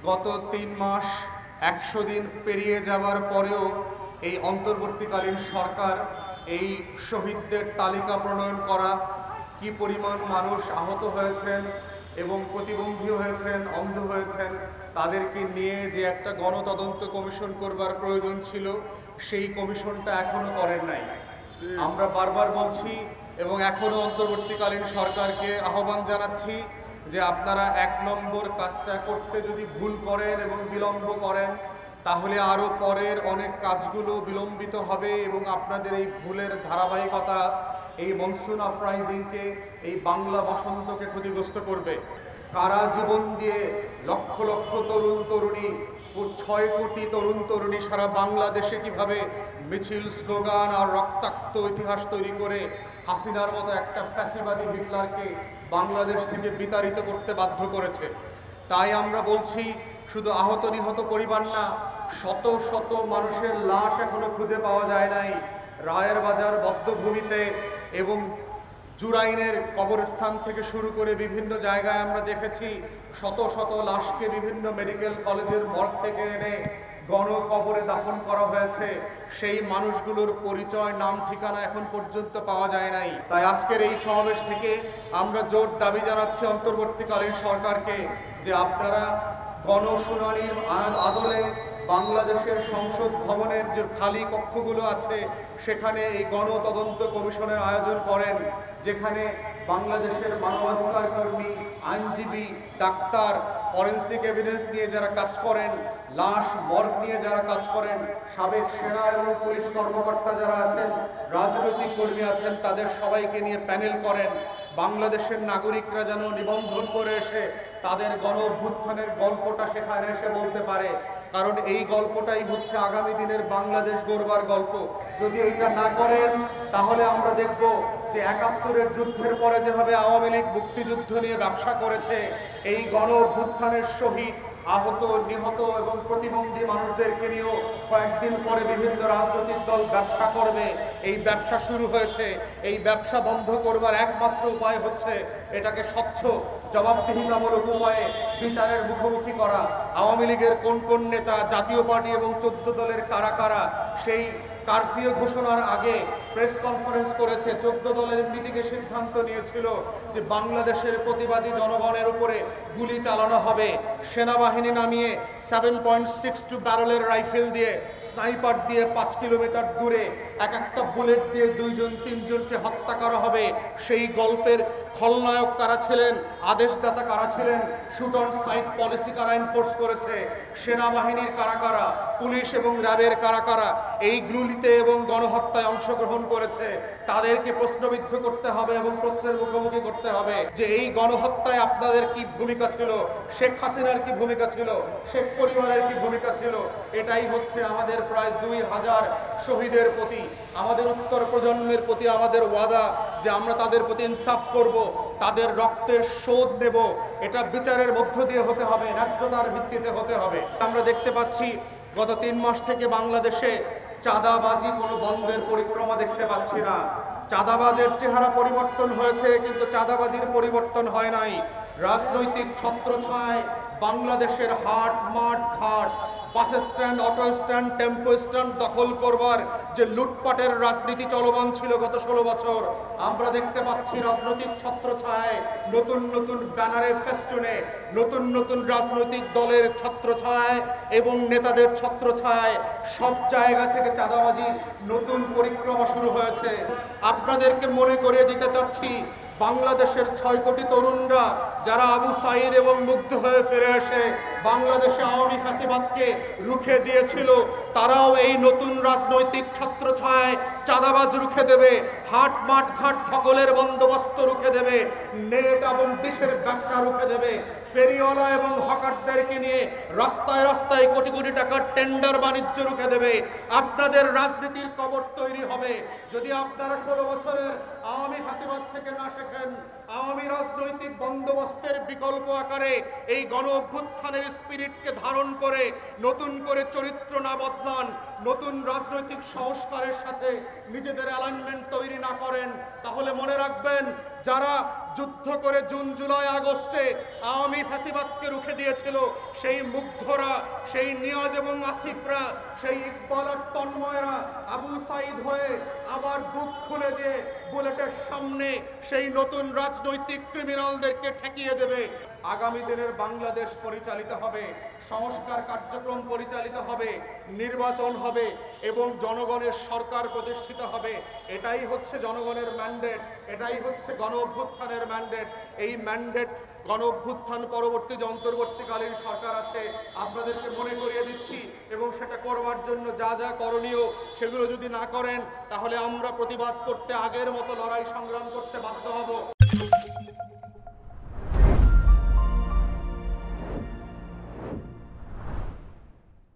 গত ৩ মাস ১০০ দিন পেরিয়ে যাওয়ার পরেও এই অন্তর্বর্তীকালীন সরকার এই শহীদদের তালিকা প্রণয়ন করা, কি পরিমাণ মানুষ আহত হয়েছেন এবং প্রতিবন্ধী হয়েছেন, অন্ধ হয়েছেন, তাদেরকে নিয়ে যে একটা গণতদন্ত কমিশন করবার প্রয়োজন ছিল, সেই কমিশনটা এখনো করেন নাই। আমরা বারবার বলছি এবং এখনো অন্তর্বর্তীকালীন সরকারকে আহ্বান জানাচ্ছি যে আপনারা ১ নম্বর কাজটা করতে যদি ভুল করেন এবং বিলম্ব করেন, তাহলে আরও পরের অনেক কাজগুলো বিলম্বিত হবে এবং আপনাদের এই ভুলের ধারাবাহিকতা এই মনসুন আপরাইজিংকে, এই বাংলা বসন্তকে ক্ষতিগ্রস্ত করবে। কারা জীবন দিয়ে লক্ষ লক্ষ তরুণ তরুণী, ৬ কোটি তরুণ তরুণী সারা বাংলাদেশে কিভাবে মিছিল, স্লোগান আর রক্তাক্ত ইতিহাস তৈরি করে হাসিনার মতো একটা ফ্যাসিবাদী হিটলারকে বাংলাদেশ থেকে বিতাড়িত করতে বাধ্য করেছে। তাই আমরা বলছি, শুধু আহত নিহত পরিবার না, শত শত মানুষের লাশ এখনো খুঁজে পাওয়া যায় নাই। রায়ের বাজার বদ্ধভূমিতে এবং জুরাইনের কবরস্থান থেকে শুরু করে বিভিন্ন জায়গায় আমরা দেখেছি শত শত লাশকে বিভিন্ন মেডিকেল কলেজের মর্গ থেকে এনে গণকবরে দাফন করা হয়েছে। সেই মানুষগুলোর পরিচয়, নাম, ঠিকানা এখন পর্যন্ত পাওয়া যায় নাই। তাই আজকের এই সমাবেশ থেকে আমরা জোর দাবি জানাচ্ছি অন্তর্বর্তীকালীন সরকারকে যে আপনারা গণশুনানির আদলে বাংলাদেশের সংসদ ভবনের যে খালি কক্ষগুলো আছে সেখানে এই গণতদন্ত কমিশনের আয়োজন করেন, যেখানে বাংলাদেশের মানবাধিকার কর্মী, আইনজীবী, ডাক্তার, ফরেন্সিক এভিডেন্স নিয়ে যারা কাজ করেন, লাশ মর্গ নিয়ে যারা কাজ করেন, সাবেক সেনা এবং পুলিশ কর্মকর্তা যারা আছেন, রাজনৈতিক কর্মী আছেন, তাদের সবাইকে নিয়ে প্যানেল করেন। বাংলাদেশের নাগরিকরা যেন নিবন্ধন করে এসে তাদের গণ অভ্যুত্থানের গল্পটা সেখানে এসে বলতে পারে, কারণ এই গল্পটাই হচ্ছে আগামী দিনের বাংলাদেশ গড়বার গল্প। যদি এইটা না করেন তাহলে আমরা দেখব যে ৭১-এর যুদ্ধের পরে যেভাবে আওয়ামী লীগ মুক্তিযুদ্ধ নিয়ে ব্যবসা করেছে, এই গণ অভ্যুত্থানের শহীদ, আহত, নিহত এবং প্রতিবন্ধী মানুষদেরকে নিয়েও কয়েকদিন পরে বিভিন্ন রাজনৈতিক দল ব্যবসা করবে। এই ব্যবসা শুরু হয়েছে। এই ব্যবসা বন্ধ করবার একমাত্র উপায় হচ্ছে এটাকে স্বচ্ছ, জবাবদিহিতামূলক উপায়ে বিচারের মুখোমুখি করা। আওয়ামী লীগের কোন কোন নেতা, জাতীয় পার্টি এবং ১৪ দলের কারা কারা সেই কারফিউ ঘোষণার আগে প্রেস কনফারেন্স করেছে, ১৪ দলের মিটিংয়ে সিদ্ধান্ত নিয়েছিল যে বাংলাদেশের প্রতিবাদী জনগণের উপরে গুলি চালানো হবে। সেনাবাহিনী নামিয়ে 7.62 ব্যারেলের রাইফেল দিয়ে, স্নাইপার দিয়ে ৫ কিলোমিটার দূরে এক একটা বুলেট দিয়ে ২-৩জনকে হত্যা করা হবে। সেই গল্পের খলনায়ক কারা ছিলেন, আদেশদাতা কারা ছিলেন, শুট অন সাইট পলিসি কারা এনফোর্স করেছে, সেনাবাহিনীর কারা কারা, পুলিশ এবং র্যাবের কারা কারা এই গুলিতে এবং গণহত্যায় অংশগ্রহণ করেছে, তাদেরকে প্রশ্নবিদ্ধ করতে হবে এবং প্রশ্নের মুখোমুখি করতে হবে যে এই গণহত্যায় আপনাদের কি ভূমিকা ছিল, শেখ হাসিনার কি ভূমিকা ছিল, শেখ পরিবারের কি ভূমিকা ছিল। এটাই হচ্ছে আমাদের প্রায় ২,০০০ শহীদের প্রতি, আমাদের উত্তর প্রজন্মের প্রতি আমাদের ওয়াদা যে আমরা তাদের প্রতি ইনসাফ করব, তাদের রক্তের শোধ নেব। এটা বিচারের মধ্য দিয়ে হতে হবে, ন্যায্যতার ভিত্তিতে হতে হবে। আমরা দেখতে পাচ্ছি গত ৩ মাস থেকে বাংলাদেশে চাঁদাবাজি কোনো বন্ধের পরিক্রমা দেখতে পাচ্ছি না। চাঁদাবাজের চেহারা পরিবর্তন হয়েছে, কিন্তু চাঁদাবাজির পরিবর্তন হয় নাই। রাজনৈতিক ছত্রছায়ায় বাংলাদেশের হাট, মাঠ, ঘাট, bus stand, auto stand, tempo stand দখল করবার যে লুটপাটের রাজনীতি চলমান ছিল গত ১৬ বছর, আমরা দেখতে পাচ্ছি রাজনৈতিক ছত্রছায়ায়, নতুন নতুন ব্যানারে, ফেস্টুনে, নতুন নতুন রাজনৈতিক দলের ছত্রছায়ায় এবং নেতাদের ছত্রছায়ায় সব জায়গা থেকে চাঁদাবাজির নতুন পরিক্রমা শুরু হয়েছে। আপনাদেরকে মনে করিয়ে দিতে চাচ্ছি, বাংলাদেশের ৬ কোটি তরুণরা যারা আবু সাঈদ এবং মুগ্ধ হয়ে ফিরে এসে বাংলাদেশে আওয়ামী ফ্যাসিবাদকে রুখে দিয়েছিল, তারাও এই নতুন রাজনৈতিক ছত্রছায়ায় চাঁদাবাজ রুখে দেবে, হাট, মাঠ, ঘাট দখলের বন্দোবস্ত রুখে দেবে, নেট এবং ডিশের ব্যবসা রুখে দেবে, ফেরিওয়ালা এবং হকারদেরকে নিয়ে রাস্তায় রাস্তায় কোটি কোটি টাকার টেন্ডার বাণিজ্য রুখে দেবে। আপনাদের রাজনীতির কবর তৈরি হবে যদি আপনারা ১৬ বছরের আওয়ামী ফ্যাসিবাদ থেকে না শেখেন। আওয়ামী রাজনৈতিক বন্দোবস্তের বিকল্প আকারে এই গণ অভ্যুত্থানের স্পিরিটকে ধারণ করে নতুন করে চরিত্র না বদলান, নতুন রাজনৈতিক সংস্কারের সাথে নিজেদের অ্যালাইনমেন্ট তৈরি না করেন, তাহলে মনে রাখবেন যারা যুদ্ধ করে জুন জুলাই আগস্টে আওয়ামী ফ্যাসিবাদকে রুখে দিয়েছিল, সেই মুগ্ধরা, সেই নিয়াজ এবং আসিফরা, সেই ইকবাল আর তন্ময়রা আবু সাইদ হয়ে আবার বুক খুলে দিয়ে বুলেটের সামনে সেই নতুন রাজনৈতিক ক্রিমিনালদেরকে ঠেকিয়ে দেবে। আগামী দিনের বাংলাদেশ পরিচালিত হবে, সংস্কার কার্যক্রম পরিচালিত হবে, নির্বাচন হবে এবং জনগণের সরকার প্রতিষ্ঠিত হবে। এটাই হচ্ছে জনগণের ম্যান্ডেট, এটাই হচ্ছে গণ অভ্যুত্থানের ম্যান্ডেট। এই ম্যান্ডেট গণ অভ্যুত্থান পরবর্তী যে অন্তর্বর্তীকালীন সরকার আছে আপনাদেরকে মনে করিয়ে দিচ্ছি, এবং সেটা করবার জন্য যা যা করণীয় সেগুলো যদি না করেন তাহলে আমরা প্রতিবাদ করতে আগের মতো লড়াই সংগ্রাম করতে বাধ্য হব।